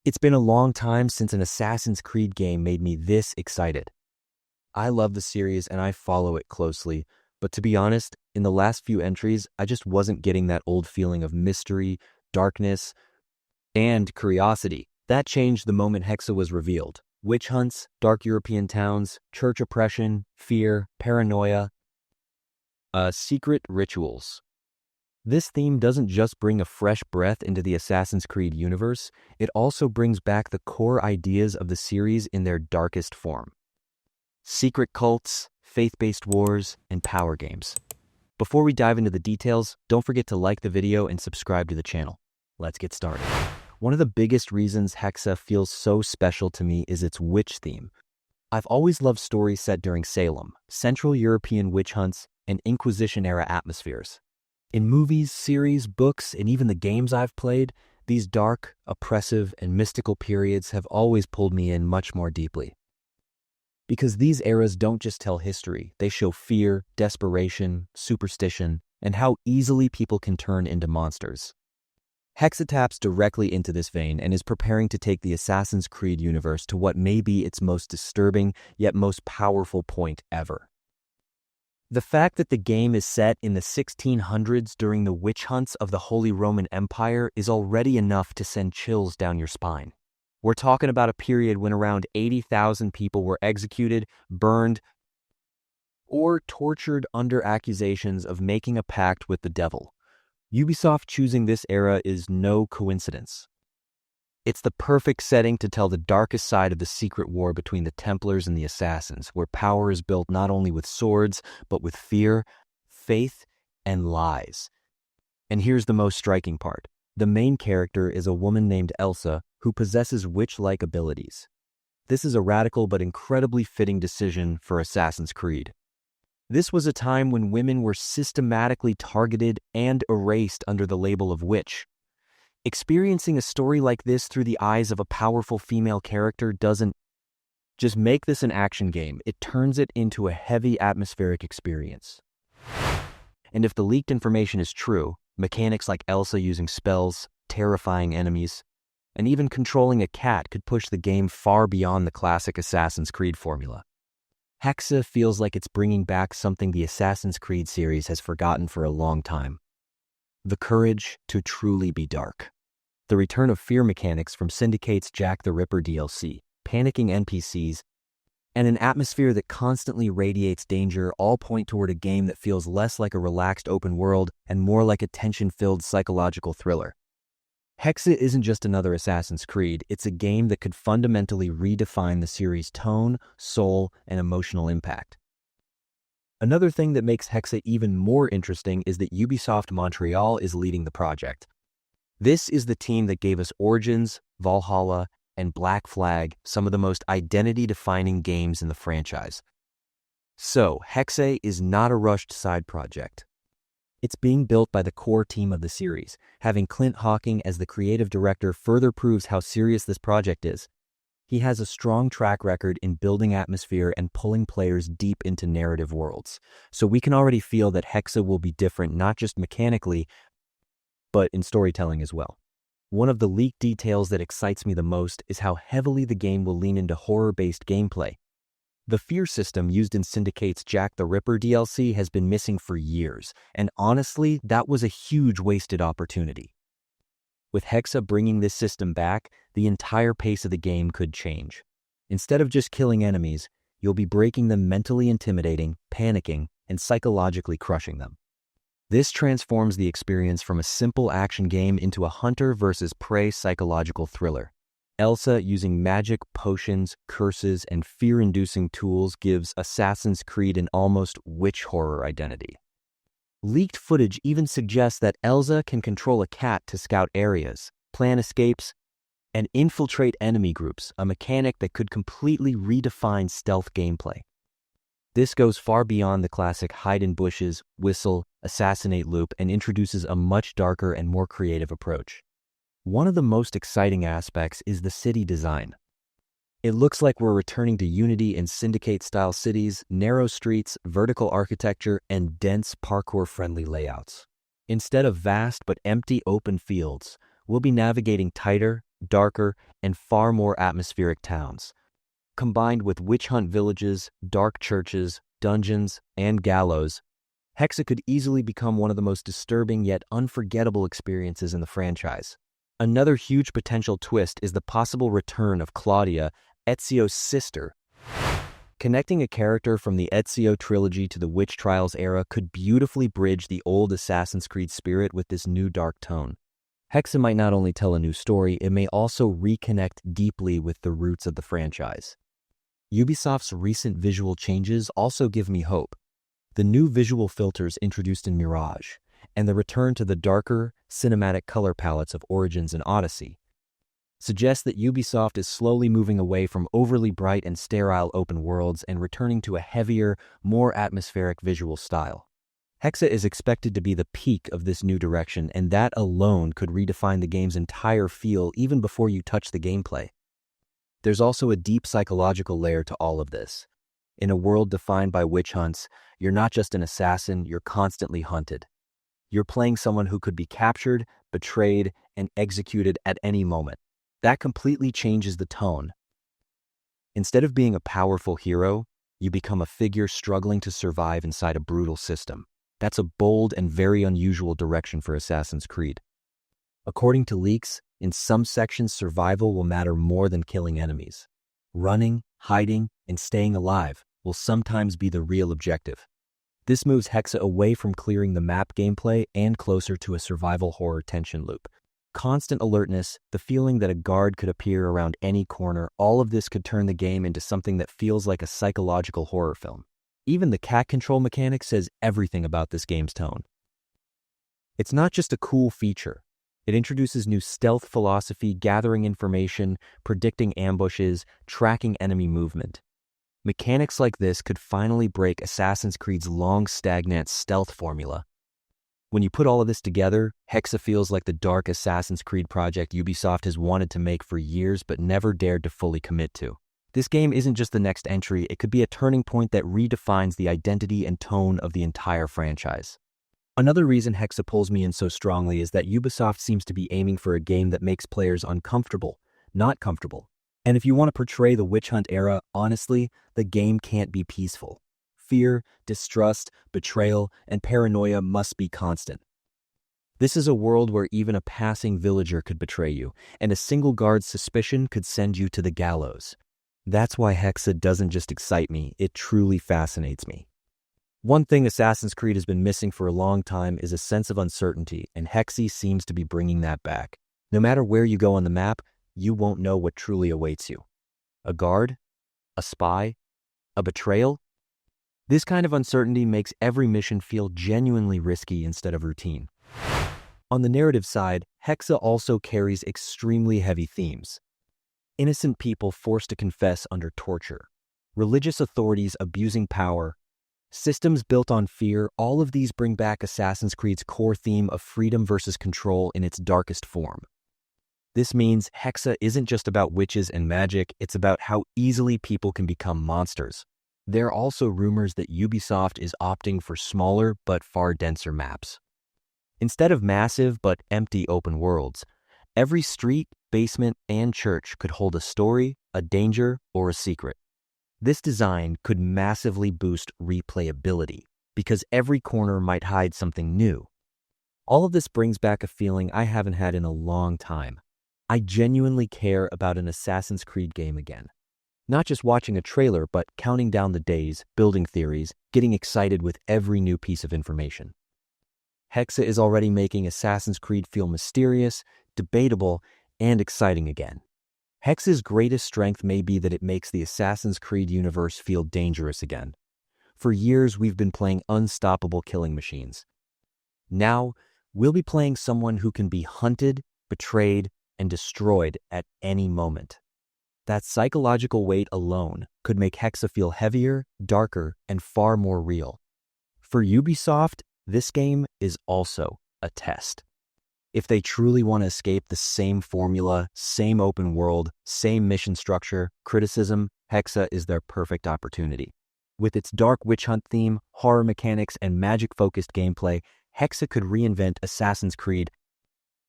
It's been a long time since an Assassin's Creed game made me this excited. I love the series and I follow it closely, but to be honest, in the last few entries, I just wasn't getting that old feeling of mystery, darkness, and curiosity. That changed the moment Hexe was revealed. Witch hunts, dark European towns, church oppression, fear, paranoia, secret rituals. This theme doesn't just bring a fresh breath into the Assassin's Creed universe, it also brings back the core ideas of the series in their darkest form. Secret cults, faith-based wars, and power games. Before we dive into the details, don't forget to like the video and subscribe to the channel. Let's get started. One of the biggest reasons Hexe feels so special to me is its witch theme. I've always loved stories set during Salem, Central European witch hunts, and Inquisition-era atmospheres. In movies, series, books, and even the games I've played, these dark, oppressive, and mystical periods have always pulled me in much more deeply. Because these eras don't just tell history, they show fear, desperation, superstition, and how easily people can turn into monsters. Hexe taps directly into this vein and is preparing to take the Assassin's Creed universe to what may be its most disturbing yet most powerful point ever. The fact that the game is set in the 1600s during the witch hunts of the Holy Roman Empire is already enough to send chills down your spine. We're talking about a period when around 80,000 people were executed, burned, or tortured under accusations of making a pact with the devil. Ubisoft choosing this era is no coincidence. It's the perfect setting to tell the darkest side of the secret war between the Templars and the Assassins, where power is built not only with swords, but with fear, faith, and lies. And here's the most striking part. The main character is a woman named Elsa who possesses witch-like abilities. This is a radical but incredibly fitting decision for Assassin's Creed. This was a time when women were systematically targeted and erased under the label of witch. Experiencing a story like this through the eyes of a powerful female character doesn't just make this an action game, it turns it into a heavy atmospheric experience. And if the leaked information is true, mechanics like Elsa using spells, terrifying enemies, and even controlling a cat could push the game far beyond the classic Assassin's Creed formula. Hexe feels like it's bringing back something the Assassin's Creed series has forgotten for a long time. The courage to truly be dark. The return of fear mechanics from Syndicate's Jack the Ripper DLC, panicking NPCs, and an atmosphere that constantly radiates danger all point toward a game that feels less like a relaxed open world and more like a tension-filled psychological thriller. Hexe isn't just another Assassin's Creed, it's a game that could fundamentally redefine the series' tone, soul, and emotional impact. Another thing that makes Hexe even more interesting is that Ubisoft Montreal is leading the project. This is the team that gave us Origins, Valhalla, and Black Flag, some of the most identity-defining games in the franchise. So, Hexe is not a rushed side project. It's being built by the core team of the series. Having Clint Hawking as the creative director further proves how serious this project is. He has a strong track record in building atmosphere and pulling players deep into narrative worlds. So we can already feel that Hexe will be different not just mechanically, but in storytelling as well. One of the leaked details that excites me the most is how heavily the game will lean into horror-based gameplay. The fear system used in Syndicate's Jack the Ripper DLC has been missing for years, and honestly, that was a huge wasted opportunity. With Hexe bringing this system back, the entire pace of the game could change. Instead of just killing enemies, you'll be breaking them mentally intimidating, panicking, and psychologically crushing them. This transforms the experience from a simple action game into a hunter versus prey psychological thriller. Elsa using magic, potions, curses, and fear-inducing tools gives Assassin's Creed an almost witch horror identity. Leaked footage even suggests that Elsa can control a cat to scout areas, plan escapes, and infiltrate enemy groups, a mechanic that could completely redefine stealth gameplay. This goes far beyond the classic hide-in-bushes, whistle, assassinate loop and introduces a much darker and more creative approach. One of the most exciting aspects is the city design. It looks like we're returning to Unity and Syndicate-style cities, narrow streets, vertical architecture, and dense parkour-friendly layouts. Instead of vast but empty open fields, we'll be navigating tighter, darker, and far more atmospheric towns. Combined with witch hunt villages, dark churches, dungeons, and gallows, Hexe could easily become one of the most disturbing yet unforgettable experiences in the franchise. Another huge potential twist is the possible return of Claudia, Ezio's sister. Connecting a character from the Ezio trilogy to the Witch Trials era could beautifully bridge the old Assassin's Creed spirit with this new dark tone. Hexe might not only tell a new story, it may also reconnect deeply with the roots of the franchise. Ubisoft's recent visual changes also give me hope. The new visual filters introduced in Mirage, and the return to the darker, cinematic color palettes of Origins and Odyssey, suggest that Ubisoft is slowly moving away from overly bright and sterile open worlds and returning to a heavier, more atmospheric visual style. Hexe is expected to be the peak of this new direction, and that alone could redefine the game's entire feel even before you touch the gameplay. There's also a deep psychological layer to all of this. In a world defined by witch hunts, you're not just an assassin, you're constantly hunted. You're playing someone who could be captured, betrayed, and executed at any moment. That completely changes the tone. Instead of being a powerful hero, you become a figure struggling to survive inside a brutal system. That's a bold and very unusual direction for Assassin's Creed. According to leaks, in some sections survival will matter more than killing enemies. Running, hiding, and staying alive will sometimes be the real objective. This moves Hexe away from clearing the map gameplay and closer to a survival horror tension loop. Constant alertness, the feeling that a guard could appear around any corner, all of this could turn the game into something that feels like a psychological horror film. Even the cat control mechanic says everything about this game's tone. It's not just a cool feature. It introduces new stealth philosophy, gathering information, predicting ambushes, tracking enemy movement. Mechanics like this could finally break Assassin's Creed's long stagnant stealth formula. When you put all of this together, Hexe feels like the dark Assassin's Creed project Ubisoft has wanted to make for years but never dared to fully commit to. This game isn't just the next entry, it could be a turning point that redefines the identity and tone of the entire franchise. Another reason Hexe pulls me in so strongly is that Ubisoft seems to be aiming for a game that makes players uncomfortable, not comfortable. And if you want to portray the witch hunt era, honestly, the game can't be peaceful. Fear, distrust, betrayal, and paranoia must be constant. This is a world where even a passing villager could betray you, and a single guard's suspicion could send you to the gallows. That's why Hexe doesn't just excite me, it truly fascinates me. One thing Assassin's Creed has been missing for a long time is a sense of uncertainty, and Hexe seems to be bringing that back. No matter where you go on the map, you won't know what truly awaits you. A guard? A spy? A betrayal? This kind of uncertainty makes every mission feel genuinely risky instead of routine. On the narrative side, Hexe also carries extremely heavy themes. Innocent people forced to confess under torture, religious authorities abusing power, systems built on fear, all of these bring back Assassin's Creed's core theme of freedom versus control in its darkest form. This means Hexe isn't just about witches and magic, it's about how easily people can become monsters. There are also rumors that Ubisoft is opting for smaller but far denser maps. Instead of massive but empty open worlds, every street, basement, and church could hold a story, a danger, or a secret. This design could massively boost replayability, because every corner might hide something new. All of this brings back a feeling I haven't had in a long time. I genuinely care about an Assassin's Creed game again. Not just watching a trailer, but counting down the days, building theories, getting excited with every new piece of information. Hexe is already making Assassin's Creed feel mysterious, debatable, and exciting again. Hexe's greatest strength may be that it makes the Assassin's Creed universe feel dangerous again. For years, we've been playing unstoppable killing machines. Now, we'll be playing someone who can be hunted, betrayed, and destroyed at any moment. That psychological weight alone could make Hexe feel heavier, darker, and far more real. For Ubisoft, this game is also a test. If they truly want to escape the same formula, same open world, same mission structure, criticism, Hexe is their perfect opportunity. With its dark witch hunt theme, horror mechanics, and magic-focused gameplay, Hexe could reinvent Assassin's Creed.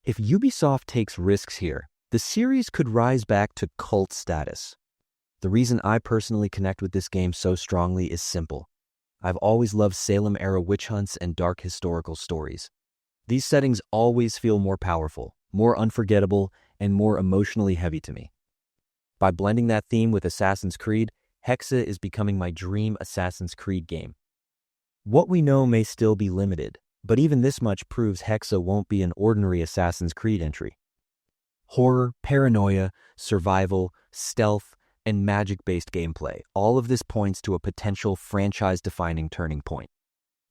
If Ubisoft takes risks here, the series could rise back to cult status. The reason I personally connect with this game so strongly is simple. I've always loved Salem-era witch hunts and dark historical stories. These settings always feel more powerful, more unforgettable, and more emotionally heavy to me. By blending that theme with Assassin's Creed, Hexe is becoming my dream Assassin's Creed game. What we know may still be limited, but even this much proves Hexe won't be an ordinary Assassin's Creed entry. Horror, paranoia, survival, stealth, and magic-based gameplay, all of this points to a potential franchise-defining turning point.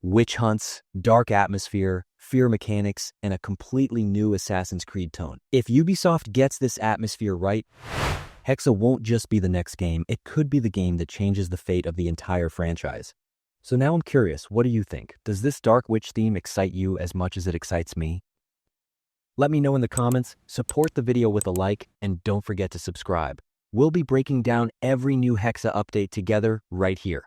Witch hunts, dark atmosphere, fear mechanics, and a completely new Assassin's Creed tone. If Ubisoft gets this atmosphere right, Hexe won't just be the next game, it could be the game that changes the fate of the entire franchise. So now I'm curious, what do you think? Does this dark witch theme excite you as much as it excites me? Let me know in the comments, support the video with a like, and don't forget to subscribe. We'll be breaking down every new Hexe update together right here.